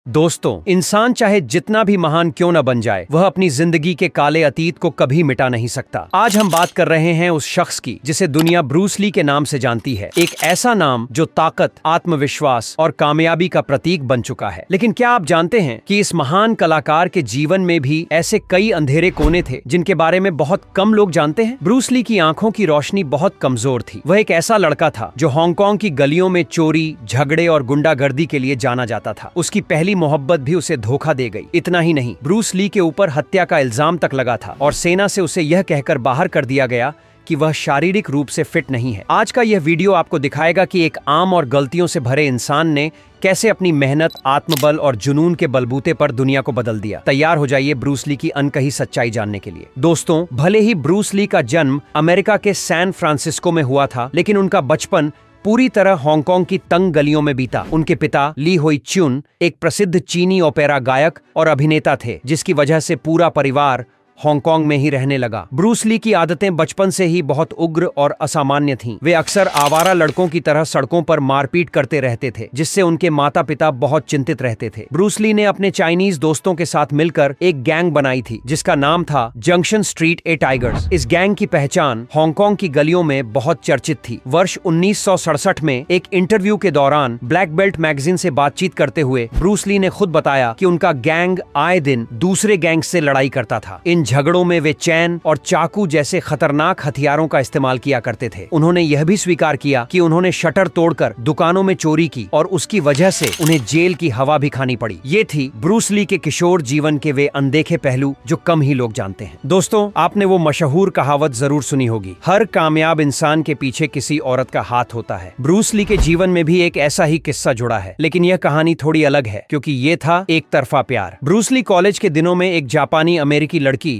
दोस्तों, इंसान चाहे जितना भी महान क्यों न बन जाए, वह अपनी जिंदगी के काले अतीत को कभी मिटा नहीं सकता। आज हम बात कर रहे हैं उस शख्स की जिसे दुनिया ब्रूस ली के नाम से जानती है। एक ऐसा नाम जो ताकत, आत्मविश्वास और कामयाबी का प्रतीक बन चुका है। लेकिन क्या आप जानते हैं कि इस महान कलाकार के जीवन में भी ऐसे कई अंधेरे कोने थे जिनके बारे में बहुत कम लोग जानते हैं। ब्रूस ली की आंखों की रोशनी बहुत कमजोर थी। वह एक ऐसा लड़का था जो हांगकांग की गलियों में चोरी, झगड़े और गुंडागर्दी के लिए जाना जाता था। उसकी पहली मोहब्बत भी उसे धोखा दे गई। इतना ही नहीं, ब्रूस ली के ऊपर हत्या का इल्जाम तक लगा था और सेना से उसे यह कहकर बाहर कर दिया गया कि वह शारीरिक रूप से फिट नहीं है। आज का यह वीडियो आपको दिखाएगा कि एक आम और गलतियों से भरे इंसान ने कैसे अपनी मेहनत, आत्मबल और जुनून के बलबूते पर दुनिया को बदल दिया। तैयार हो जाइए ब्रूस ली की अनकही सच्चाई जानने के लिए। दोस्तों, भले ही ब्रूस ली का जन्म अमेरिका के सैन फ्रांसिस्को में हुआ था, लेकिन उनका बचपन पूरी तरह हांगकांग की तंग गलियों में बीता। उनके पिता ली होई च्युन एक प्रसिद्ध चीनी ओपेरा गायक और अभिनेता थे, जिसकी वजह से पूरा परिवार हांगकांग में ही रहने लगा। ब्रूस ली की आदतें बचपन से ही बहुत उग्र और असामान्य थीं। वे अक्सर आवारा लड़कों की तरह सड़कों पर मारपीट करते रहते थे, जिससे उनके माता पिता बहुत चिंतित रहते थे। ब्रूस ली ने अपने चाइनीज दोस्तों के साथ मिलकर एक गैंग बनाई थी जिसका नाम था जंक्शन स्ट्रीट ए टाइगर्स। इस गैंग की पहचान हांगकांग की गलियों में बहुत चर्चित थी। वर्ष 1967 में एक इंटरव्यू के दौरान ब्लैक बेल्ट मैगजीन से बातचीत करते हुए ब्रूस ली ने खुद बताया कि उनका गैंग आए दिन दूसरे गैंग से लड़ाई करता था। इन झगड़ों में वे चैन और चाकू जैसे खतरनाक हथियारों का इस्तेमाल किया करते थे। उन्होंने यह भी स्वीकार किया कि उन्होंने शटर तोड़कर दुकानों में चोरी की और उसकी वजह से उन्हें जेल की हवा भी खानी पड़ी। ये थी ब्रूस ली के किशोर जीवन के वे अनदेखे पहलू जो कम ही लोग जानते हैं। दोस्तों, आपने वो मशहूर कहावत जरूर सुनी होगी, हर कामयाब इंसान के पीछे किसी औरत का हाथ होता है। ब्रूस ली के जीवन में भी एक ऐसा ही किस्सा जुड़ा है, लेकिन यह कहानी थोड़ी अलग है क्योंकि ये था एक तरफा प्यार। ब्रूस ली कॉलेज के दिनों में एक जापानी अमेरिकी लड़की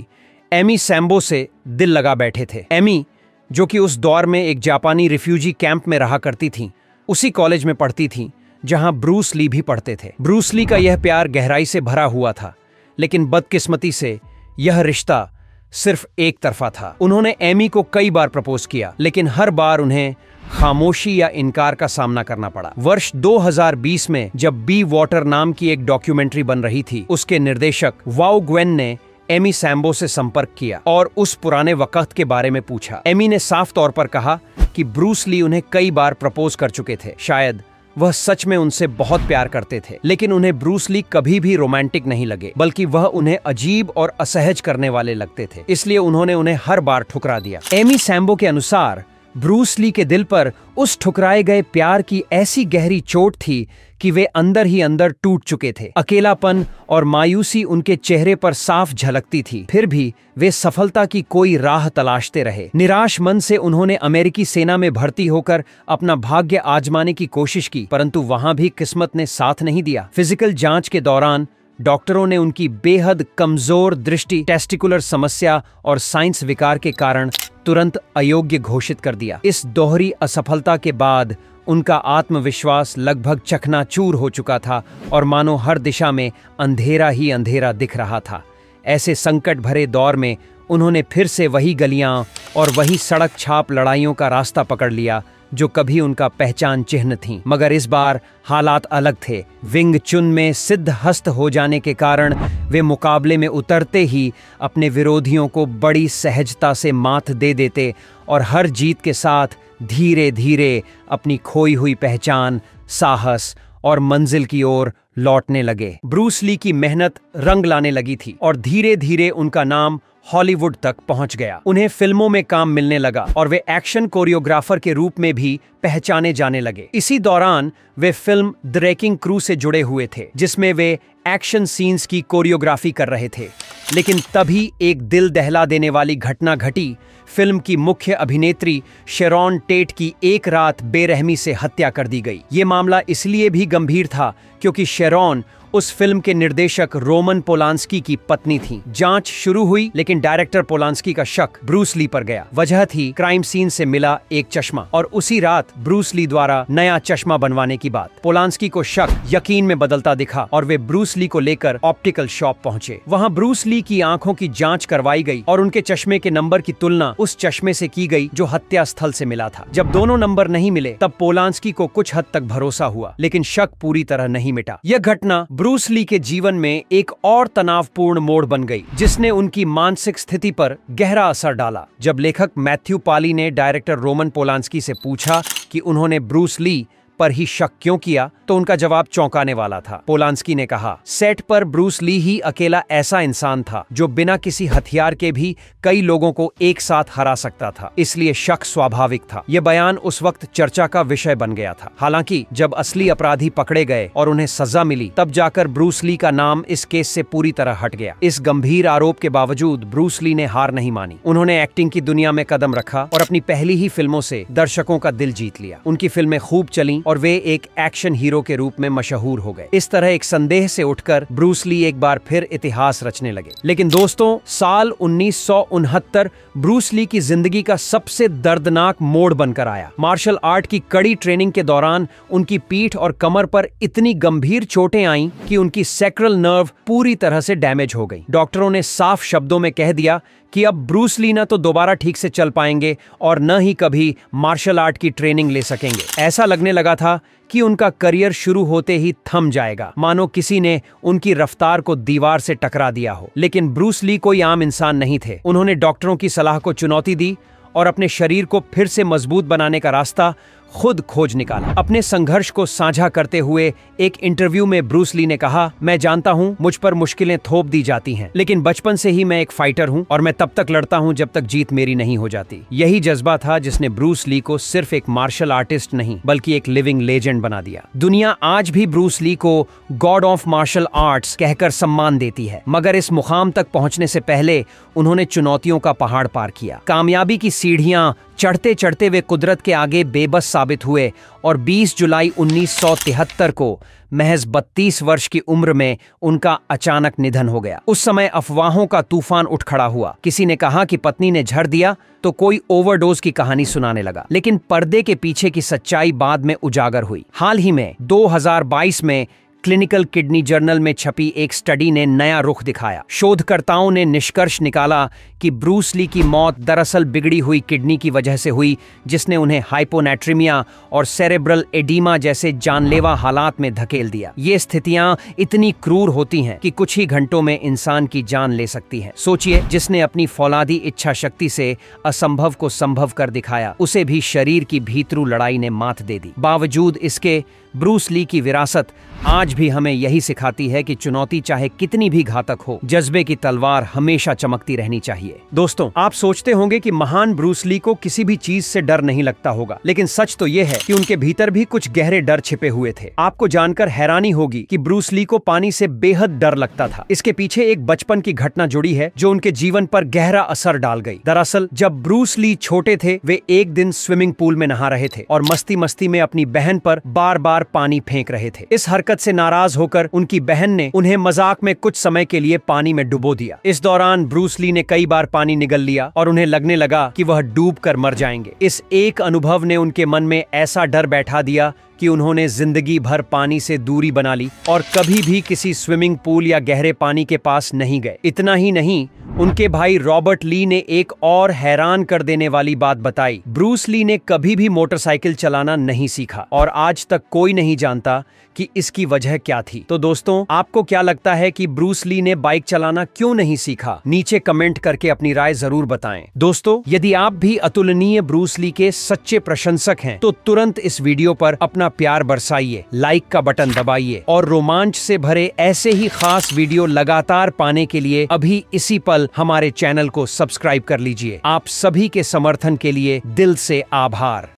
एमी सैम्बो से दिल लगा बैठे थे। एमी, जो कि उस दौर में एक जापानी रिफ्यूजी कैंप में रहा करती थीं, उसी कॉलेज में पढ़ती थीं जहां ब्रूस ली भी पढ़ते थे। ब्रूस ली का यह प्यार गहराई से भरा हुआ था, लेकिन बदकिस्मती से यह रिश्ता सिर्फ एक तरफा था। उन्होंने एमी को कई बार प्रपोज किया, लेकिन हर बार उन्हें खामोशी या इनकार का सामना करना पड़ा। वर्ष 2020 में जब बी वाटर नाम की एक डॉक्यूमेंट्री बन रही थी, उसके निर्देशक वाओ ग्वेन ने एमी सैम्बो से संपर्क किया और उस पुराने वक्त के बारे में पूछा। एमी ने साफ तौर पर कहा कि ब्रूस ली उन्हें कई बार प्रपोज कर चुके थे। शायद वह सच में उनसे बहुत प्यार करते थे, लेकिन उन्हें ब्रूस ली कभी भी रोमांटिक नहीं लगे, बल्कि वह उन्हें अजीब और असहज करने वाले लगते थे। इसलिए उन्होंने उन्हें हर बार ठुकरा दिया। एमी सैम्बो के अनुसार ब्रूस ली के दिल पर उस ठुकराए गए प्यार की ऐसी गहरी चोट थी कि वे अंदर ही अंदर टूट चुके थे। अकेलापन और मायूसी उनके चेहरे पर साफ झलकती थी। फिर भी वे सफलता की कोई राह तलाशते रहे। निराश मन से उन्होंने अमेरिकी सेना में भर्ती होकर अपना भाग्य आजमाने की कोशिश की, परंतु वहां भी किस्मत ने साथ नहीं दिया। फिजिकल जांच के दौरान डॉक्टरों ने उनकी बेहद कमजोर दृष्टि, टेस्टिकुलर समस्या और साइंस विकार के कारण तुरंत अयोग्य घोषित कर दिया। इस दोहरी असफलता के बाद उनका आत्मविश्वास लगभग चकनाचूर हो चुका था और मानो हर दिशा में अंधेरा ही अंधेरा दिख रहा था। ऐसे संकट भरे दौर में उन्होंने फिर से वही गलियां और वही सड़क छाप लड़ाइयों का रास्ता पकड़ लिया जो कभी उनका पहचान चिन्ह थी। मगर इस बार हालात अलग थे। विंग चुन में सिद्ध हस्त हो जाने के कारण वे मुकाबले में उतरते ही अपने विरोधियों को बड़ी सहजता से मात दे देते और हर जीत के साथ धीरे धीरे अपनी खोई हुई पहचान, साहस और मंजिल की ओर लौटने लगे। ब्रूस ली की मेहनत रंग लाने लगी थी और धीरे धीरे उनका नाम हॉलीवुड तक पहुंच गया। उन्हें फिल्मों में काम मिलने लगा और वे एक्शन कोरियोग्राफर के रूप में भी पहचाने जाने लगे। इसी दौरान वे फिल्म द रेकिंग क्रू से जुड़े हुए थे, जिसमें वे एक्शन सीन्स की कोरियोग्राफी कर रहे थे। लेकिन तभी एक दिल दहला देने वाली घटना घटी। फिल्म की मुख्य अभिनेत्री शेरॉन टेट की एक रात बेरहमी से हत्या कर दी गई। ये मामला इसलिए भी गंभीर था क्योंकि शेरॉन उस फिल्म के निर्देशक रोमन पोलांस्की की पत्नी थी। जांच शुरू हुई, लेकिन लेकिन डायरेक्टर पोलांस्की का शक ब्रूस ली पर गया। वजह थी क्राइम सीन से मिला एक चश्मा और उसी रात ब्रूस ली द्वारा नया चश्मा बनवाने की बात। पोलांस्की को शक यकीन में बदलता दिखा और वे ब्रूस ली को लेकर ऑप्टिकल शॉप पहुंचे। वहां ब्रूस ली की आंखों की जांच करवाई गई और उनके चश्मे के नंबर की तुलना उस चश्मे से की गई जो हत्या स्थल से मिला था। जब दोनों नंबर नहीं मिले तब पोलांस्की को कुछ हद तक भरोसा हुआ, लेकिन शक पूरी तरह नहीं मिटा। यह घटना ब्रूस ली के जीवन में एक और तनावपूर्ण मोड़ बन गई, जिसने उनकी मानसिक स्थिति पर गहरा असर डाला। जब लेखक मैथ्यू पाली ने डायरेक्टर रोमन पोलांस्की से पूछा कि उन्होंने ब्रूस ली पर ही शक क्यों किया, तो उनका जवाब चौंकाने वाला था। पोलांस्की ने कहा, सेट पर ब्रूस ली ही अकेला ऐसा इंसान था जो बिना किसी हथियार के भी कई लोगों को एक साथ हरा सकता था, इसलिए शक स्वाभाविक था। यह बयान उस वक्त चर्चा का विषय बन गया था। हालांकि जब असली अपराधी पकड़े गए और उन्हें सजा मिली, तब जाकर ब्रूस ली का नाम इस केस से पूरी तरह हट गया। इस गंभीर आरोप के बावजूद ब्रूस ली ने हार नहीं मानी। उन्होंने एक्टिंग की दुनिया में कदम रखा और अपनी पहली ही फिल्मों से दर्शकों का दिल जीत लिया। उनकी फिल्में खूब चलीं और वे एक एक्शन हीरो के रूप में मशहूर हो गए। इस तरह एक संदेह से उठकर ब्रूस ली एक बार फिर इतिहास रचने लगे। लेकिन दोस्तों, साल 1969 ब्रूस ली की जिंदगी का सबसे दर्दनाक मोड़ बनकर आया। मार्शल आर्ट की कड़ी ट्रेनिंग के दौरान उनकी पीठ और कमर पर इतनी गंभीर चोटें आईं कि उनकी सैक्रल नर्व पूरी तरह से डैमेज हो गई। डॉक्टरों ने साफ शब्दों में कह दिया कि अब ब्रूस ली न तो दोबारा ठीक से चल पाएंगे और न ही कभी मार्शल आर्ट की ट्रेनिंग ले सकेंगे। ऐसा लगने लगा था कि उनका करियर शुरू होते ही थम जाएगा, मानो किसी ने उनकी रफ्तार को दीवार से टकरा दिया हो। लेकिन ब्रूस ली कोई आम इंसान नहीं थे। उन्होंने डॉक्टरों की सलाह को चुनौती दी और अपने शरीर को फिर से मजबूत बनाने का रास्ता खुद खोज निकाला। अपने संघर्ष को साझा करते हुए एक इंटरव्यू में ब्रूस ली ने कहा, मैं जानता हूं मुझ पर मुश्किलें थोप दी जाती हैं, लेकिन बचपन से ही मैं एक फाइटर हूं और मैं तब तक लड़ता हूं जब तक जीत मेरी नहीं हो जाती। यही जज्बा था जिसने ब्रूस ली को सिर्फ एक मार्शल आर्टिस्ट नहीं बल्कि एक लिविंग लेजेंड बना दिया। दुनिया आज भी ब्रूस ली को गॉड ऑफ मार्शल आर्ट्स कहकर सम्मान देती है, मगर इस मुकाम तक पहुंचने से पहले उन्होंने चुनौतियों का पहाड़ पार किया। कामयाबी की सीढ़ियां चढ़ते चढ़ते वे कुदरत के आगे बेबस साबित हुए और 20 जुलाई 1973 को महज 32 वर्ष की उम्र में उनका अचानक निधन हो गया। उस समय अफवाहों का तूफान उठ खड़ा हुआ। किसी ने कहा कि पत्नी ने झड़ दिया, तो कोई ओवरडोज की कहानी सुनाने लगा। लेकिन पर्दे के पीछे की सच्चाई बाद में उजागर हुई। हाल ही में 2022 में क्लिनिकल किडनी जर्नल में छपी एक स्टडी ने नया रुख दिखाया। शोधकर्ताओं ने निष्कर्ष निकाला कि ब्रूस ली की मौत दरअसल बिगड़ी हुई किडनी की वजह से हुई, जिसने उन्हें हाइपोनेट्रीमिया और सेरेब्रल एडीमा जैसे जानलेवा हालात में धकेल दिया। ये स्थितियां इतनी क्रूर होती हैं कि कुछ ही घंटों में इंसान की जान ले सकती हैं। सोचिए, जिसने अपनी फौलादी इच्छा शक्ति से असंभव को संभव कर दिखाया, उसे भी शरीर की भीतरू लड़ाई ने मात दे दी। बावजूद इसके ब्रूस ली की विरासत आज भी हमें यही सिखाती है कि चुनौती चाहे कितनी भी घातक हो, जज्बे की तलवार हमेशा चमकती रहनी चाहिए। दोस्तों, आप सोचते होंगे कि महान ब्रूस ली को किसी भी चीज से डर नहीं लगता होगा, लेकिन सच तो यह है कि उनके भीतर भी कुछ गहरे डर छिपे हुए थे। आपको जानकर हैरानी होगी कि ब्रूस ली को पानी से बेहद डर लगता था। इसके पीछे एक बचपन की घटना जुड़ी है जो उनके जीवन पर गहरा असर डाल गई। दरअसल जब ब्रूस ली छोटे थे, वे एक दिन स्विमिंग पूल में नहा रहे थे और मस्ती मस्ती में अपनी बहन पर बार बार पानी फेंक रहे थे। इस हरकत से नाराज होकर उनकी बहन ने उन्हें मजाक में कुछ समय के लिए पानी में डुबो दिया। इस दौरान ब्रूस ली ने कई बार पानी निगल लिया और उन्हें लगने लगा कि वह डूब कर मर जाएंगे। इस एक अनुभव ने उनके मन में ऐसा डर बैठा दिया कि उन्होंने जिंदगी भर पानी से दूरी बना ली और कभी भी किसी स्विमिंग पूल या गहरे पानी के पास नहीं गए। इतना ही नहीं, उनके भाई रॉबर्ट ली ने एक और हैरान कर देने वाली बात बताई। ब्रूस ली ने कभी भी मोटरसाइकिल चलाना नहीं सीखा और आज तक कोई नहीं जानता कि इसकी वजह क्या थी। तो दोस्तों, आपको क्या लगता है कि ब्रूस ली ने बाइक चलाना क्यों नहीं सीखा? नीचे कमेंट करके अपनी राय जरूर बताएं। दोस्तों, यदि आप भी अतुलनीय ब्रूस ली के सच्चे प्रशंसक हैं, तो तुरंत इस वीडियो पर अपना प्यार बरसाइए, लाइक का बटन दबाइए और रोमांच से भरे ऐसे ही खास वीडियो लगातार पाने के लिए अभी इसी पल हमारे चैनल को सब्सक्राइब कर लीजिए। आप सभी के समर्थन के लिए दिल से आभार।